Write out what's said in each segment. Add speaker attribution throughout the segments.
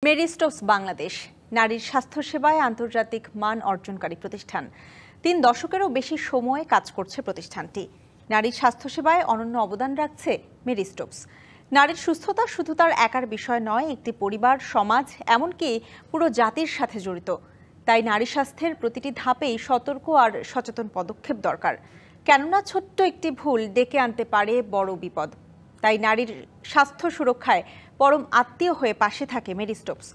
Speaker 1: মেরিস্টোপস বাংলাদেশ নারীর স্বাস্থ্যসেবায় আন্তর্জাতিক মান অর্জনকারী প্রতিষ্ঠান। ৩ দশকেরও বেশি সময়ে কাজ করছে প্রতিষ্ঠানটি। নারীর স্বাস্থ্যসেবায় অনন্য অবদান রাখছে মেরিস্টোপস। নারীর সুস্থতা শুধু তার একার বিষয় নয়, একটি পরিবার, সমাজ, এমনকি পুরো জাতির সাথে জড়িত। তাই নারী স্বাস্থ্যের প্রতিটি ধাপেই সতর্ক আর সচেতন পদক্ষেপ দরকার। কেননা ছোট্ট একটি ভুল ডেকে আনতে পারে বড় বিপদ। তাই নারীর স্বাস্থ্য সুরক্ষায় পরম আত্মীয় হয়ে পাশে থাকে মেরিস্টোপস।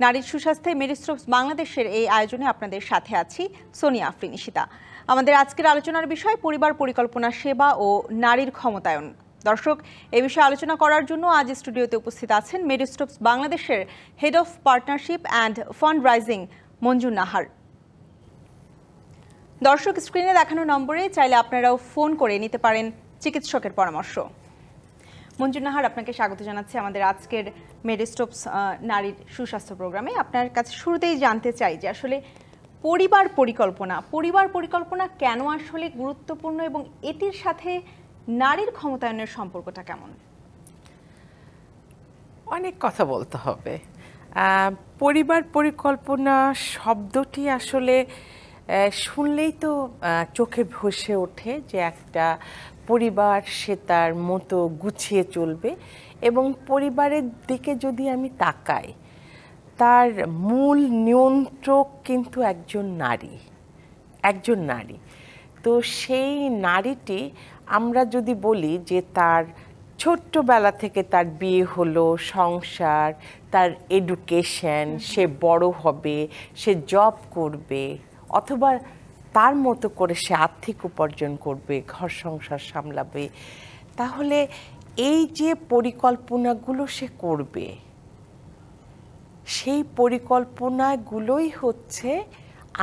Speaker 1: নারীর সুস্বাস্থ্যে মেরিস্টোপস বাংলাদেশের এই আয়োজনে আপনাদের সাথে আছি সোনিয়া আফরিন ঈশিতা। আমাদের আজকের আলোচনার বিষয় পরিবার পরিকল্পনা সেবা ও নারীর ক্ষমতায়ন। দর্শক, এ বিষয়ে আলোচনা করার জন্য আজ স্টুডিওতে উপস্থিত আছেন মেরিস্টোপস বাংলাদেশের head of partnership and fund rising Manju Nahar. দর্শক, স্ক্রিনে দেখানো নম্বরে চাইলে আপনারাও ফোন করে নিতে পারেন চিকিৎসকের পরামর্শ। মঞ্জু নাহার, আপনাকে স্বাগত জানাচ্ছি আমাদের আজকের মেরিস্টোপস নারীর সুস্বাস্থ্য প্রোগ্রামে। আপনার কাছে শুরুতেই জানতে চাই যে আসলে পরিবার পরিকল্পনা কেন আসলে গুরুত্বপূর্ণ এবং এটির সাথে নারীর ক্ষমতায়নের সম্পর্কটা কেমন?
Speaker 2: অনেক কথা বলতে হবে। পরিবার পরিকল্পনা শব্দটি আসলে শুনলেই তো চোখে ভেসে ওঠে যে একটা পরিবার সে তার মতো গুছিয়ে চলবে, এবং পরিবারের দিকে যদি আমি তাকাই, তার মূল নিয়ন্ত্রক কিন্তু একজন নারী। তো সেই নারীটি, আমরা যদি বলি যে তার ছোট্টবেলা থেকে তার বিয়ে হলো, সংসার, তার এডুকেশন, সে বড় হবে, সে জব করবে, অথবা তার মতো করে সে আর্থিক উপার্জন করবে, ঘর সংসার সামলাবে, তাহলে এই যে পরিকল্পনাগুলো সে করবে, সেই পরিকল্পনাগুলোই হচ্ছে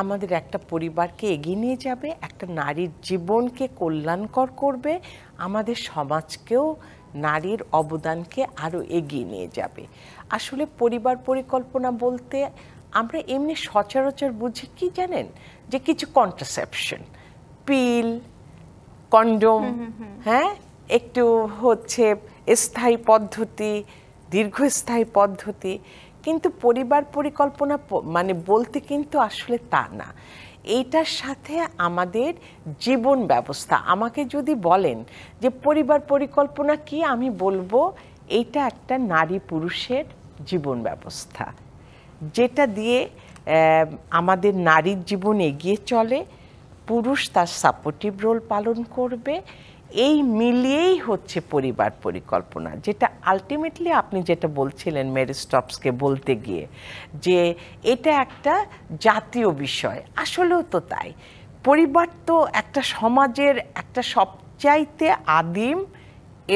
Speaker 2: আমাদের একটা পরিবারকে এগিয়ে নিয়ে যাবে, একটা নারীর জীবনকে কল্যাণকর করবে, আমাদের সমাজকেও নারীর অবদানকে আরও এগিয়ে নিয়ে যাবে। আসলে পরিবার পরিকল্পনা বলতে আমরা এমনি সচরাচর বুঝি কি জানেন, যে কিছু কন্ট্রাসেপশন, পিল, কন্ডোম, হ্যাঁ, একটু হচ্ছে স্থায়ী পদ্ধতি, দীর্ঘস্থায়ী পদ্ধতি। কিন্তু পরিবার পরিকল্পনা মানে বলতে কিন্তু আসলে তা না। এইটার সাথে আমাদের জীবন ব্যবস্থা, আমাকে যদি বলেন যে পরিবার পরিকল্পনা কি, আমি বলবো এইটা একটা নারী পুরুষের জীবন ব্যবস্থা, যেটা দিয়ে আমাদের নারীর জীবন এগিয়ে চলে, পুরুষ তার সাপোর্টিভ রোল পালন করবে। এই মিলিয়েই হচ্ছে পরিবার পরিকল্পনা, যেটা আলটিমেটলি আপনি যেটা বলছিলেন মেরিস্টোপসকে বলতে গিয়ে, যে এটা একটা জাতীয় বিষয়। আসলেও তো তাই। পরিবার তো একটা সমাজের একটা সবচাইতে আদিম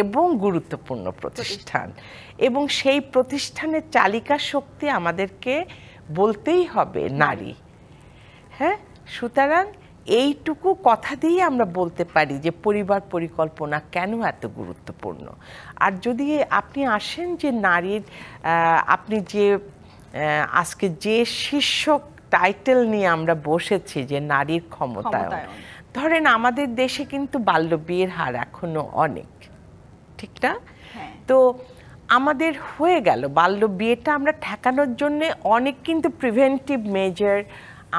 Speaker 2: এবং গুরুত্বপূর্ণ প্রতিষ্ঠান, এবং সেই প্রতিষ্ঠানের চালিকা শক্তি আমাদেরকে বলতেই হবে নারী। হ্যাঁ, সুতরাং এইটুকু কথা দিয়ে আমরা বলতে পারি যে পরিবার পরিকল্পনা কেন এত গুরুত্বপূর্ণ। আর যদি আপনি আসেন যে নারীর, আপনি যে আজকে যে শীর্ষক টাইটেল নিয়ে আমরা বসেছি যে নারীর ক্ষমতায়ন, ধরেন আমাদের দেশে কিন্তু বাল্যবিয়ের হার এখনো অনেক, ঠিক না? তো আমাদের হয়ে গেল বাল্য বিয়েটা আমরা ঠেকানোর জন্য অনেক কিন্তু প্রিভেন্টিভ মেজার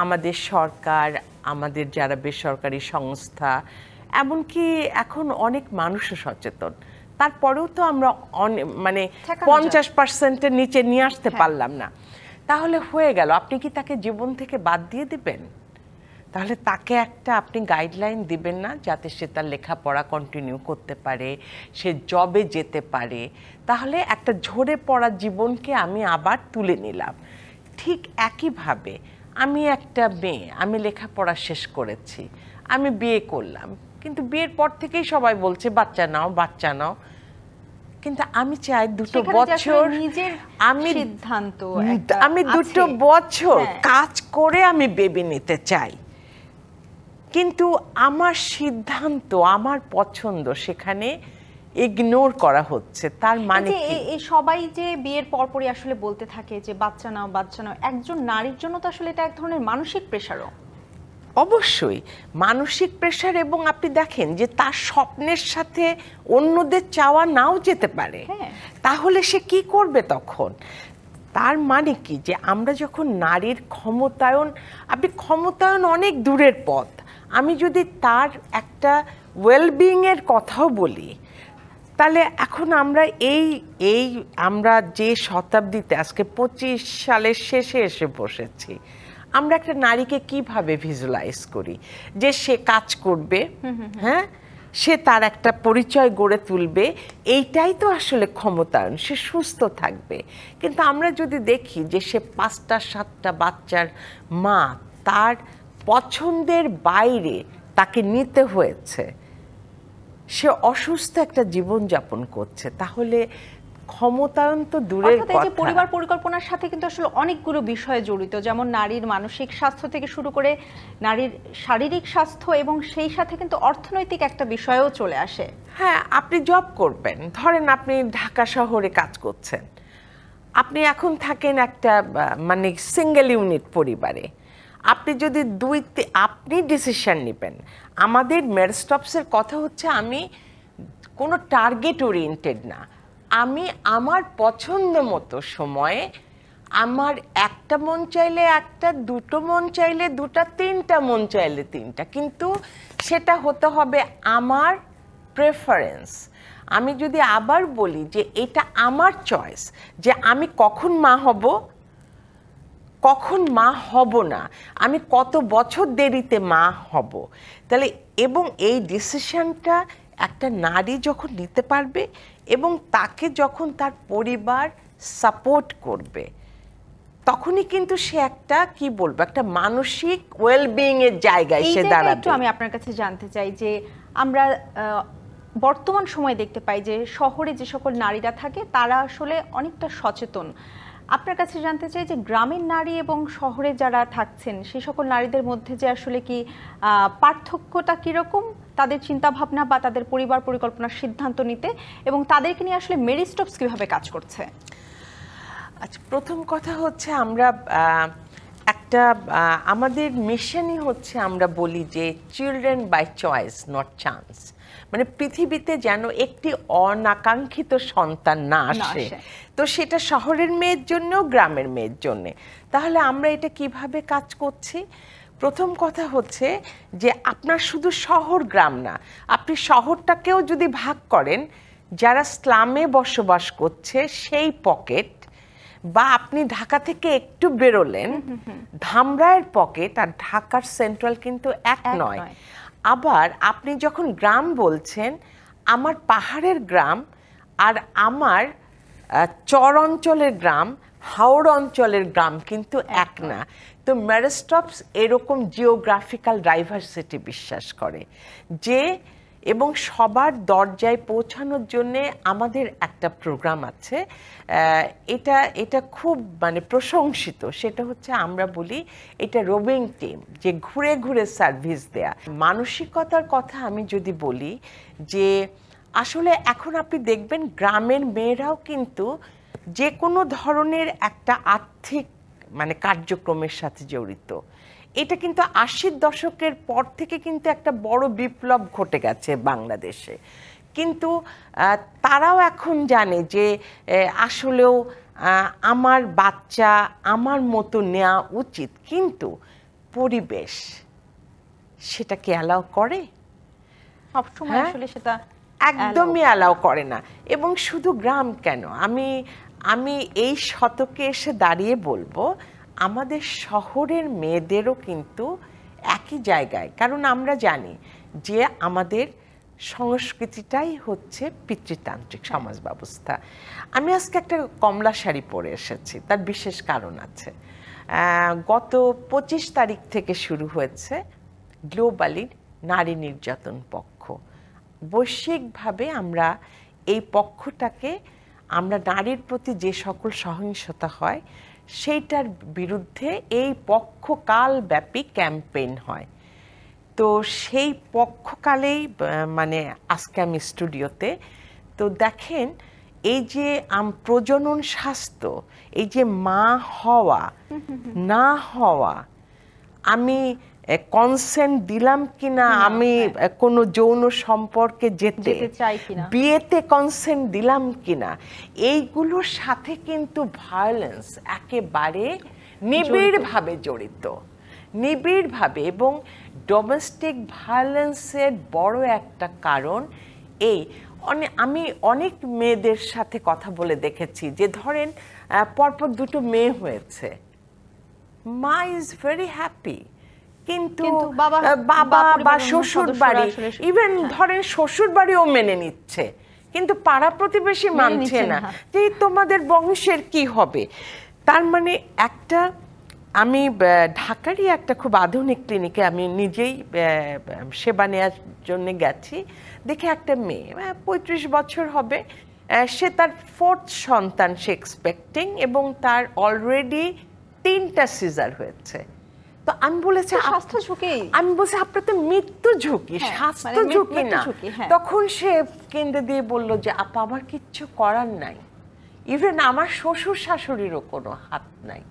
Speaker 2: আমাদের সরকার, আমাদের যারা বেসরকারি সংস্থা, এমনকি এখন অনেক মানুষও সচেতন। তারপরেও তো আমরা মানে 50%-এর নিচে নিয়ে আসতে পারলাম না। তাহলে হয়ে গেল, আপনি কি তাকে জীবন থেকে বাদ দিয়ে দিবেন? তাহলে তাকে একটা আপনি গাইডলাইন দিবেন না, যাতে সে তার লেখাপড়া কন্টিনিউ করতে পারে, সে জবে যেতে পারে। তাহলে একটা ঝরে পড়া জীবনকে আমি আবার তুলে নিলাম। ঠিক একইভাবে আমি একটা মেয়ে, আমি লেখাপড়া শেষ করেছি, আমি বিয়ে করলাম, কিন্তু বিয়ের পর থেকেই সবাই বলছে বাচ্চা নাও, কিন্তু আমি চাই 2 বছর আমি 2 বছর কাজ করে আমি বেবি নিতে চাই, কিন্তু আমার সিদ্ধান্ত, আমার পছন্দ সেখানে ইগনোর করা হচ্ছে। তার মানে
Speaker 1: কি সবাই যে বিয়ের পরপরই আসলে বলতে থাকে যে বাচ্চা নাও, একজন নারীর জন্য তো আসলে এটা এক ধরনের মানসিক প্রেশারও।
Speaker 2: অবশ্যই মানসিক প্রেশার, এবং আপনি দেখেন যে তার স্বপ্নের সাথে অন্যদের চাওয়া নাও যেতে পারে, তাহলে সে কি করবে তখন? তার মানে কি যে আমরা যখন নারীর ক্ষমতায়ন, আপনি ক্ষমতায়ন অনেক দূরের পথ, আমি যদি তার একটা ওয়েলবিংয়ের কথাও বলি, তাহলে এখন আমরা এই আমরা যে শতাব্দীতে আজকে 25 সালের শেষে এসে বসেছি, আমরা একটা নারীকে কিভাবে ভিজুয়ালাইজ করি যে সে কাজ করবে, হ্যাঁ, সে তার একটা পরিচয় গড়ে তুলবে, এইটাই তো আসলে ক্ষমতায়ন, সে সুস্থ থাকবে। কিন্তু আমরা যদি দেখি যে সে 5টা 7টা বাচ্চার মা, তার পছন্দের বাইরে তাকে নিতে হয়েছে, সে অসুস্থ একটা জীবনযাপন করছে, তাহলে ক্ষমতায়ন তো দূরের
Speaker 1: অর্থাৎ এই যে
Speaker 2: কথা।
Speaker 1: পরিবার পরিকল্পনার সাথে কিন্তু আসলে অনেকগুলো বিষয় জড়িত, যেমন নারীর মানসিক স্বাস্থ্য থেকে শুরু করে নারীর শারীরিক স্বাস্থ্য, এবং সেই সাথে কিন্তু অর্থনৈতিক একটা বিষয়ও চলে আসে।
Speaker 2: হ্যাঁ, আপনি জব করবেন, ধরেন আপনি ঢাকা শহরে কাজ করছেন, আপনি এখন থাকেন একটা মানে সিঙ্গেল ইউনিট পরিবারে, আপনি যদি আপনি ডিসিশন নেবেন। আমাদের মেডস্টপসের কথা হচ্ছে, আমি কোনো টার্গেট ওরিয়েন্টেড না, আমি আমার পছন্দ মতো সময়ে, আমার একটা মন চাইলে একটা, দুটো মন চাইলে দুটা, তিনটা মন চাইলে তিনটা, কিন্তু সেটা হতে হবে আমার প্রেফারেন্স। আমি যদি আবার বলি যে এটা আমার চয়েস, যে আমি কখন মা হব, কখন মা হব না, আমি কত বছর দেরিতে মা হব, তাহলে এবং এই ডিসিশনটা একটা নারী যখন নিতে পারবে এবং তাকে যখন তার পরিবার সাপোর্ট করবে, তখনই কিন্তু সে একটা কি বলবো, একটা মানসিক ওয়েলবিং এর জায়গায় সে দাঁড়াবে।
Speaker 1: একটু আমি আপনার কাছে জানতে চাই যে আমরা বর্তমান সময়ে দেখতে পাই যে শহরে যে সকল নারীরা থাকে তারা আসলে অনেকটা সচেতন। আপনার কাছে জানতে চাই যে গ্রামের নারী এবং শহরে যারা থাকছেন সেই সকল নারীদের মধ্যে যে আসলে কি পার্থক্যটা কিরকম, তাদের চিন্তা ভাবনা বা তাদের পরিবার পরিকল্পনার সিদ্ধান্ত নিতে, এবং তাদেরকে নিয়ে আসলে মেরিস্টপস কিভাবে কাজ করছে?
Speaker 2: আচ্ছা, প্রথম কথা হচ্ছে আমরা একটা আমাদের মিশনই হচ্ছে, আমরা বলি যে children by choice not chance, মানে পৃথিবীতে যেন একটি অনাকাঙ্ক্ষিত সন্তান না আসে। তো সেটা শহরের মেয়ের জন্য, গ্রামের মেয়ের জন্য। তাহলে আমরা এটা কিভাবে কাজ করছি? প্রথম কথা হচ্ছে যে আপনার শুধু শহর গ্রাম না, আপনি শহরটাকেও যদি ভাগ করেন, যারা স্লামে বসবাস করছে সেই পকেট, বা আপনি ঢাকা থেকে একটু বেরোলেন, ধামরাইয়ের পকেট আর ঢাকার সেন্ট্রাল কিন্তু এক নয়। আবার আপনি যখন গ্রাম বলছেন, আমার পাহাড়ের গ্রাম আর আমার চর অঞ্চলের গ্রাম, হাওড় অঞ্চলের গ্রাম কিন্তু এক না। তো মেরিস্টপস এরকম জিওগ্রাফিক্যাল ডাইভার্সিটি বিশ্বাস করে যে, এবং সবার দরজায় পৌঁছানোর জন্য আমাদের একটা প্রোগ্রাম আছে, এটা খুব মানে প্রশংসিত। সেটা হচ্ছে, আমরা বলি এটা রোভিং টিম, যে ঘুরে ঘুরে সার্ভিস দেয়া। মানসিকতার কথা আমি যদি বলি, যে আসলে এখন আপনি দেখবেন গ্রামের মেয়েরাও কিন্তু যে কোনো ধরনের একটা আর্থিক মানে কার্যক্রমের সাথে জড়িত। এটা কিন্তু 80-র দশকের পর থেকে কিন্তু একটা বড় বিপ্লব ঘটে গেছে বাংলাদেশে। কিন্তু তারাও এখন জানে যে আসলেও আমার বাচ্চা আমার মতো নেওয়া উচিত, কিন্তু পরিবেশ সেটাকে অ্যালাউ করে?
Speaker 1: সবসময় আসলে সেটা
Speaker 2: একদমই অ্যালাউ করে না। এবং শুধু গ্রাম কেন, আমি এই শতকে এসে দাঁড়িয়ে বলবো, আমাদের শহরের মেয়েদেরও কিন্তু একই জায়গায়, কারণ আমরা জানি যে আমাদের সংস্কৃতিটাই হচ্ছে পিতৃতান্ত্রিক সমাজ ব্যবস্থা। আমি আজকে একটা কমলা শাড়ি পরে এসেছি, তার বিশেষ কারণ আছে। গত 25 তারিখ থেকে শুরু হয়েছে গ্লোবালি নারী নির্যাতন পক্ষ। বৈশ্বিকভাবে আমরা এই পক্ষটাকে, আমরা নারীর প্রতি যে সকল সহিংসতা হয় সেইটার বিরুদ্ধে এই পক্ষকালব্যাপী ক্যাম্পেইন হয়। তো সেই পক্ষকালেই মানে আজকে আমি স্টুডিওতে, তো দেখেন এই যে প্রজনন স্বাস্থ্য, এই যে মা হওয়া না হওয়া, আমি কনসেন্ট দিলাম কিনা আমি কোনো যৌন সম্পর্কে যেতে
Speaker 1: চাই কিনা,
Speaker 2: বিয়েতে কনসেন্ট দিলাম কিনা, এইগুলোর সাথে কিন্তু ভায়োলেন্স একেবারে নিবিড়ভাবে জড়িত, নিবিড়ভাবে। এবং ডোমেস্টিক ভায়োলেন্সের বড় একটা কারণ এই, আমি অনেক মেয়েদের সাথে কথা বলে দেখেছি যে ধরেন পরপর দুটো মেয়ে হয়েছে, মা ইজ ভেরি হ্যাপি, কিন্তু বাবা বা শ্বশুর বাড়ি, ইভেন ধরেন শ্বশুর বাড়িও মেনে নিচ্ছে, কিন্তু পাড়া প্রতিবেশী মানছে না যে তোমাদের বংশের কি হবে। তার মানে একটা, আমি ঢাকারই একটা খুব আধুনিক ক্লিনিকে আমি নিজেই সেবা নেওয়ার জন্য গেছি, দেখে একটা মেয়ে 35 বছর হবে, সে তার 4th সন্তান সে এক্সপেক্টিং, এবং তার অলরেডি 3টা সিজার হয়েছে। তো আমি বলেছি
Speaker 1: স্বাস্থ্য ঝুঁকি,
Speaker 2: আমি বলছি আপনার তো মৃত্যু ঝুঁকি, স্বাস্থ্য ঝুঁকি না। তখন সে কেন্দ্রে দিয়ে বলল যে আপা আমার কিচ্ছু করার নাই, ইভেন আমার শ্বশুর শাশুড়িরও কোনো হাত নাই,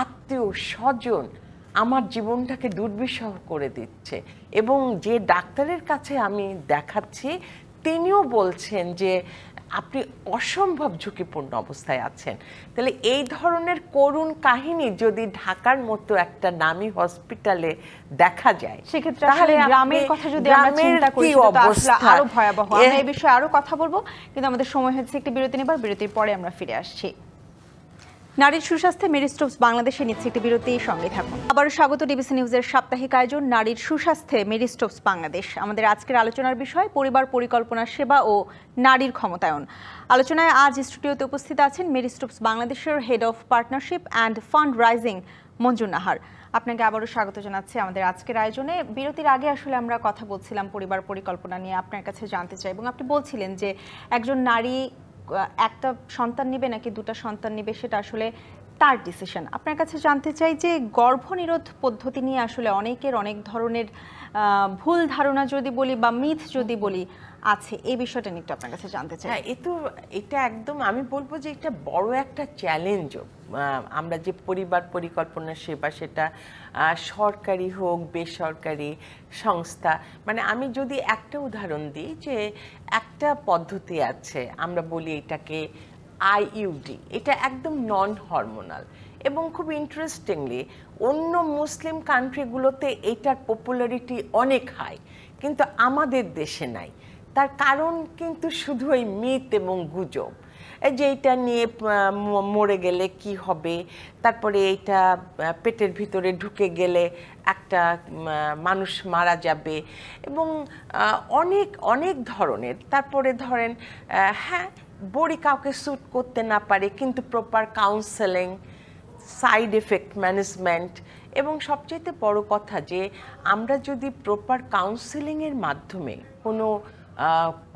Speaker 2: আত্মীয় স্বজন আমার জীবনটাকে দুর্বিষহ করে দিচ্ছে। এবং যে ডাক্তারের কাছে আমি দেখাচ্ছি তিনিও বলছেন যে আপনি অসম্ভব ঝুঁকিপূর্ণ অবস্থায় আছেন। তাহলে এই ধরনের করুণ কাহিনী যদি ঢাকার মতো একটা নামী হসপিটালে দেখা যায়,
Speaker 1: সেক্ষেত্রে আসলে গ্রামের কথা যদি আমরা চিন্তা করি তাহলে আরো ভয়াবহ। আমরা এই বিষয়ে আরো কথা বলবো, কিন্তু আমাদের সময় হচ্ছে একটি বিরতি নেবার, বিরতির পরে আমরা ফিরে আসছি। নারীর সুস্বাস্থ্যে মেরি স্টোকস বাংলাদেশে নিচ্ছে একটি বিরতি, সঙ্গে থাকুন। আবারও স্বাগত ডিবিসি নিউজের সাপ্তাহিক আয়োজন নারীর সুস্বাস্থ্যে মেরি স্টোকস বাংলাদেশ। আমাদের আজকের আলোচনার বিষয় পরিবার পরিকল্পনা সেবা ও নারীর ক্ষমতায়ন। আলোচনায় আজ স্টুডিওতে উপস্থিত আছেন মেরি স্টোকস বাংলাদেশের head of partnership and fund raising Manjur Nahar. আপনাকে আবারও স্বাগত জানাচ্ছি আমাদের আজকের আয়োজনে। বিরতির আগে আসলে আমরা কথা বলছিলাম পরিবার পরিকল্পনা নিয়ে, আপনার কাছে জানতে চাই, এবং আপনি বলছিলেন যে একজন নারী একটা সন্তান নেবে নাকি দুটো সন্তান নেবে সেটা আসলে তার ডিসিশন। আপনার কাছে জানতে চাই যে গর্ভনিরোধ পদ্ধতি নিয়ে আসলে অনেকের অনেক ধরনের ভুল ধারণা যদি বলি বা মিথ যদি বলি আছে, এই বিষয়টা নিয়ে একটু আপনার কাছে জানতে চাই।
Speaker 2: হ্যাঁ, এটা একদম আমি বলবো যে এটা বড় একটা চ্যালেঞ্জও। আমরা যে পরিবার পরিকল্পনা সেবা, সেটা সরকারি হোক বেসরকারি সংস্থা, মানে আমি যদি একটা উদাহরণ দিই যে একটা পদ্ধতি আছে, আমরা বলি এটাকে আইইউডি, এটা একদম নন হরমোনাল, এবং খুব ইন্টারেস্টিংলি অন্য মুসলিম কান্ট্রিগুলোতে এটার পপুলারিটি অনেক হাই, কিন্তু আমাদের দেশে নাই। তার কারণ কিন্তু শুধু এই মিথ এবং গুজব, যে এটা নিয়ে মরে গেলে কি হবে, তারপরে এটা পেটের ভিতরে ঢুকে গেলে একটা মানুষ মারা যাবে, এবং অনেক অনেক ধরনের। তারপরে ধরেন হ্যাঁ, বড়ি কাউকে স্যুট করতে না পারে, কিন্তু proper counselling, side effect management, এবং সবচেয়ে বড় কথা যে আমরা যদি প্রপার কাউন্সেলিংয়ের মাধ্যমে কোনো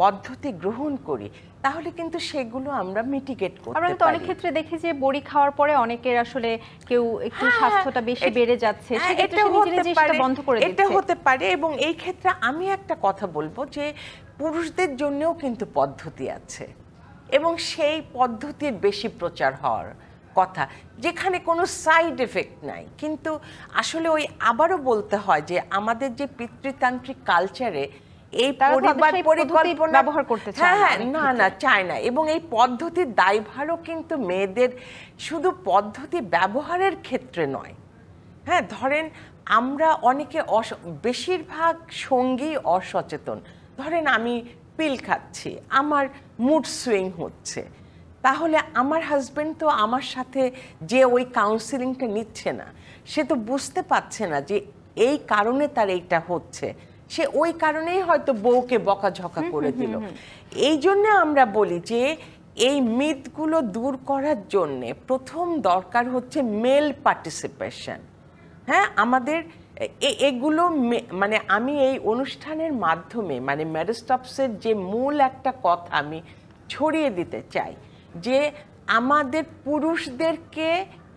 Speaker 2: পদ্ধতি গ্রহণ করি তাহলে কিন্তু সেগুলো আমরা মিটিগেট করতে পারি।
Speaker 1: আমরা তো অনেক ক্ষেত্রে দেখি যে বড়ি খাওয়ার পরে অনেকের আসলে কেউ একটু স্বাস্থ্যটা বেশি বেড়ে যাচ্ছে, সেক্ষেত্রে সে নিজে নিজে সেটা বন্ধ করে দিচ্ছে।
Speaker 2: এটা হতে পারে, এবং এই ক্ষেত্রে আমি একটা কথা বলবো যে পুরুষদের জন্যও কিন্তু পদ্ধতি আছে, এবং সেই পদ্ধতির বেশি প্রচার হওয়ার কথা, যেখানে কোনো সাইড এফেক্ট নাই। কিন্তু আসলে ওই আবারও বলতে হয় যে আমাদের যে পিতৃতান্ত্রিক কালচারে এই পরিবার পরিকল্পনা
Speaker 1: ব্যবহার করতে চায়,
Speaker 2: হ্যাঁ না চায় না, এবং এই পদ্ধতির দায়ভারও কিন্তু মেয়েদের শুধু পদ্ধতি ব্যবহারের ক্ষেত্রে নয়। হ্যাঁ, ধরেন আমরা অনেকে বেশিরভাগ সঙ্গী অসচেতন। ধরেন আমি পিল খাচ্ছি, আমার মুড সুইং হচ্ছে, তাহলে আমার হাজবেন্ড তো আমার সাথে যে ওই কাউন্সিলিংটা নিচ্ছে না, সে তো বুঝতে পারছে না যে এই কারণে তার এইটা হচ্ছে, সে ওই কারণেই হয়তো বউকে বকাঝকা করে দিল। এই জন্য আমরা বলি যে এই মিথগুলো দূর করার জন্যে প্রথম দরকার হচ্ছে মেল পার্টিসিপেশন। হ্যাঁ, আমাদের এগুলো মানে আমি এই অনুষ্ঠানের মাধ্যমে মানে মেরি স্টোকসের যে মূল একটা কথা আমি ছড়িয়ে দিতে চাই যে আমাদের পুরুষদেরকে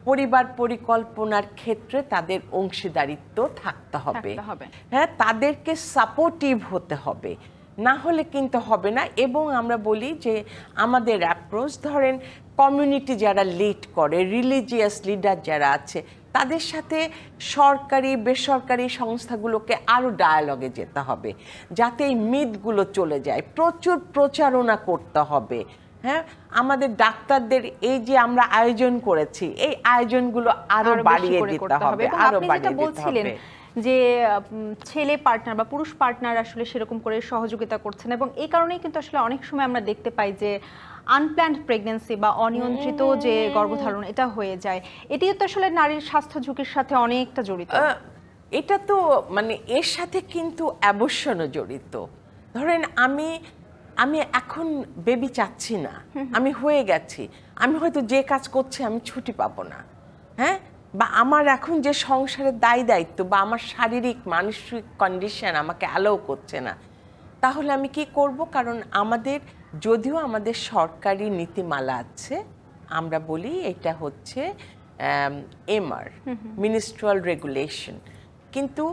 Speaker 2: পরিবার পরিকল্পনার ক্ষেত্রে তাদের অংশীদারিত্ব থাকতে হবে। হ্যাঁ, তাদেরকে সাপোর্টিভ হতে হবে, না হলে কিন্তু হবে না। এবং আমরা বলি যে আমাদের অ্যাপ্রোচ, ধরেন কমিউনিটি যারা লিড করে, রিলিজিয়াস লিডার যারা আছে, তাদের সাথে সরকারি বেসরকারি সংস্থাগুলোকে আরও ডায়ালগে যেতে হবে, যাতে এই মিথগুলো চলে যায়। প্রচুর প্রচারণা করতে হবে। হ্যাঁ, আমাদের ডাক্তারদের এই যে আমরা আয়োজন করেছি, এই আয়োজনগুলো আরো বাড়িয়ে দিতে হবে, আরো বাড়িয়ে দিতে হবে।
Speaker 1: যে ছেলে পার্টনার বা পুরুষ পার্টনার আসলে সেরকম করে সহযোগিতা করছেন, এবং এই কারণেই কিন্তু আসলে অনেক সময় আমরা দেখতে পাই যে আনপ্ল্যান্ড প্রেগন্যান্সি বা অনিয়ন্ত্রিত যে গর্ভধারণ এটা হয়ে যায়। এটিও তো আসলে নারীর স্বাস্থ্য ঝুঁকির সাথে অনেকটা জড়িত।
Speaker 2: এটা তো মানে এর সাথে কিন্তু অ্যাবর্শনও জড়িত। ধরেন আমি এখন বেবি চাচ্ছি না, আমি হয়ে গেছি, আমি হয়তো যে কাজ করছি আমি ছুটি পাবো না, হ্যাঁ, বা আমার এখন যে সংসারের দায়িত্ব বা আমার শারীরিক মানসিক কন্ডিশন আমাকে অ্যালাউ করছে না, তাহলে আমি কি করব? কারণ যদিও আমাদের সরকারি নীতিমালা আছে, আমরা বলি এটা হচ্ছে এমআর, মিনিস্ট্রিয়াল রেগুলেশন, কিন্তু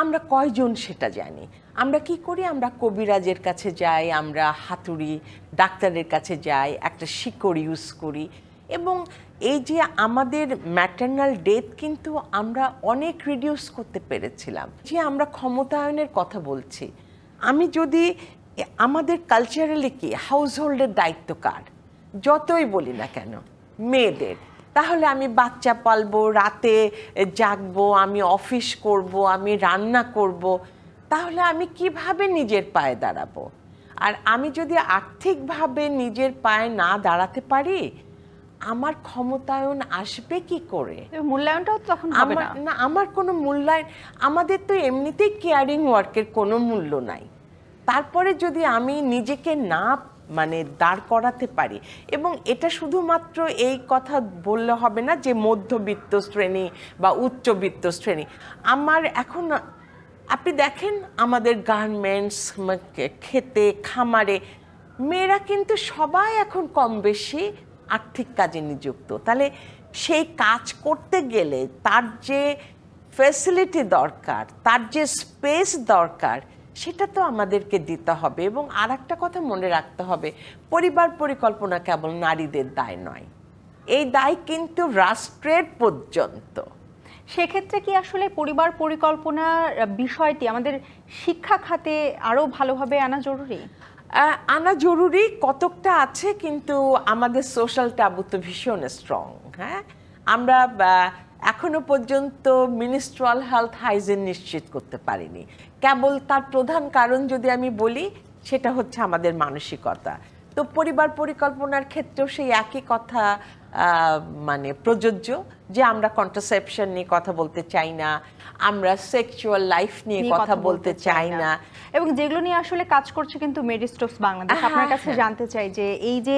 Speaker 2: আমরা কয়জন সেটা জানি? আমরা কি করি? আমরা কবিরাজের কাছে যাই, আমরা হাতুড়ি ডাক্তারের কাছে যাই, একটা শিকড় ইউজ করি, এবং এই যে আমাদের ম্যাটারনাল ডেথ কিন্তু আমরা অনেক রিডিউস করতে পেরেছিলাম। যে আমরা ক্ষমতায়নের কথা বলছি, আমি যদি আমাদের কালচারালি কি হাউস হোল্ডের দায়িত্ব কার? যতই বলি না কেন মেয়েদের, তাহলে আমি বাচ্চা পালবো, রাতে জাগবো, আমি অফিস করব, আমি রান্না করব, তাহলে আমি কিভাবে নিজের পায়ে দাঁড়াবো? আর আমি যদি আর্থিকভাবে নিজের পায়ে না দাঁড়াতে পারি, আমার ক্ষমতায়ন আসবে কি করে?
Speaker 1: মূল্যায়নটাও তখন হবে না।
Speaker 2: আমার কোনো মূল্যায়ন, আমাদের তো এমনিতেই কেয়ারিং ওয়ার্কের কোনো মূল্য নাই। তারপরে যদি আমি নিজেকে না দাঁড় করাতে পারি, এবং এটা শুধুমাত্র এই কথা বললে হবে না যে মধ্যবিত্ত শ্রেণী বা উচ্চবিত্ত শ্রেণী। আমার এখন আপনি দেখেন আমাদের গার্মেন্টস, খেতে খামারে মেয়েরা কিন্তু সবাই এখন কম বেশি আর্থিক কাজে নিযুক্ত। তাহলে সেই কাজ করতে গেলে তার যে ফ্যাসিলিটি দরকার, তার যে স্পেস দরকার, সেটা তো আমাদেরকে দিতে হবে। এবং আর একটা কথা মনে রাখতে হবে, পরিবার পরিকল্পনা কেবল নারীদের দায় নয়, এই দায় কিন্তু রাষ্ট্রের পর্যন্ত।
Speaker 1: সেক্ষেত্রে কি আসলে পরিবার পরিকল্পনার বিষয়টি আমাদের শিক্ষা খাতে আরো ভালোভাবে আনা জরুরি?
Speaker 2: আনা জরুরি কতকটা আছে, কিন্তু আমাদের সোশ্যাল ট্যাবু তো ভীষণ স্ট্রং। হ্যাঁ, আমরা এখনো পর্যন্ত মিনিস্ট্রিয়াল হেলথ হাইজিন নিশ্চিত করতে পারিনি। কেবল তার প্রধান কারণ যদি আমি বলি, সেটা হচ্ছে আমাদের মানসিকতা। তো পরিবার পরিকল্পনার ক্ষেত্রেও সেই একই কথা প্রযোজ্য, যে আমরা কন্ট্রাসেপশন নিয়ে কথা বলতে চাই না, আমরা সেক্সুয়াল লাইফ নিয়ে কথা বলতে চাই না,
Speaker 1: এবং যেগুলো নিয়ে আসলে কাজ করছে কিন্তু মেরি স্টোকস বাংলাদেশ। আপনার কাছে জানতে চাই যে এই যে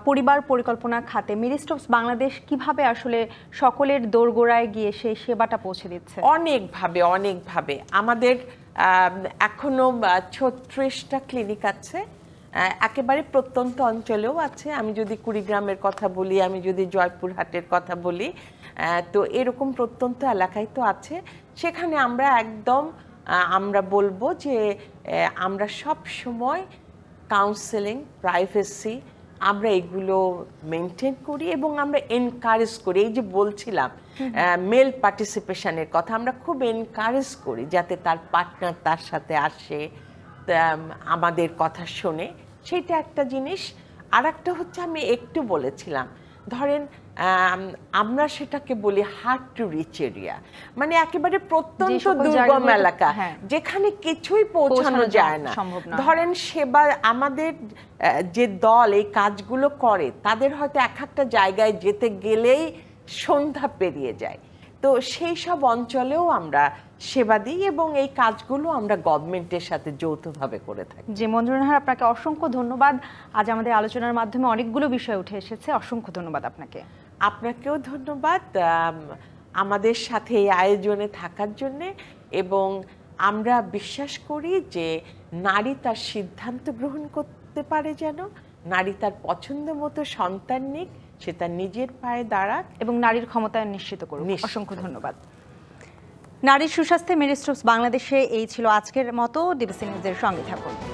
Speaker 1: পরিবার পরিকল্পনা খাতে মেরি স্টোকস বাংলাদেশ কিভাবে আসলে সকলের দোরগোড়ায় গিয়ে সেই সেবাটা পৌঁছে দিচ্ছে?
Speaker 2: অনেকভাবে আমাদের এখনো 36টা ক্লিনিক আছে, একেবারে প্রত্যন্ত অঞ্চলেও আছে। আমি যদি কুড়িগ্রামের কথা বলি, আমি যদি জয়পুরহাটের কথা বলি, তো এরকম প্রত্যন্ত এলাকায় তো আছে। সেখানে আমরা আমরা বলবো যে আমরা সব সময় কাউন্সেলিং, প্রাইভেসি, আমরা এগুলো মেনটেন করি এবং আমরা এনকারেজ করি। এই যে বলছিলাম মেল পার্টিসিপেশনের কথা, আমরা খুব এনকারেজ করি যাতে তার পার্টনার তার সাথে আসে, আমাদের কথা শোনে, সেটা একটা জিনিস। আর একটা হচ্ছে আমি একটু বলেছিলাম, ধরেন আমরা সেটাকে বলি হার্ড টু রিচ এরিয়া, মানে একেবারে প্রত্যন্ত দুর্গম এলাকা, যেখানে কিছুই পৌঁছানো যায় না। ধরেন সেবা, আমাদের যে দল এই কাজগুলো করে, তাদের হয়তো একটা জায়গায় যেতে গেলেই সন্ধ্যা পেরিয়ে যায়। তো সেই সব অঞ্চলেও আমরা সেবা দিই এবং এই কাজগুলো আমরা গভর্নমেন্টের সাথে যৌথভাবে করে থাকি।
Speaker 1: জি, মঞ্জুরা নাহার, আপনাকে অসংখ্য ধন্যবাদ। আজ আমাদের আলোচনার মাধ্যমে অনেকগুলো বিষয় উঠে এসেছে, অসংখ্য ধন্যবাদ আপনাকে।
Speaker 2: আপনাকেও ধন্যবাদ আমাদের সাথে এই আয়োজনে থাকার জন্যে। এবং আমরা বিশ্বাস করি যে নারী তার সিদ্ধান্ত গ্রহণ করতে পারে, যেন নারী তার পছন্দ মতো সন্তান নিক, সে তার নিজের পায়ে দাঁড়াক
Speaker 1: এবং নারীর ক্ষমতায়ন নিশ্চিত করুক। অসংখ্য ধন্যবাদ। নারীর সুস্বাস্থ্যে মেরি স্টোকস বাংলাদেশে এই ছিল আজকের মতো। ডিবিসি নিউজের সঙ্গে থাকুন।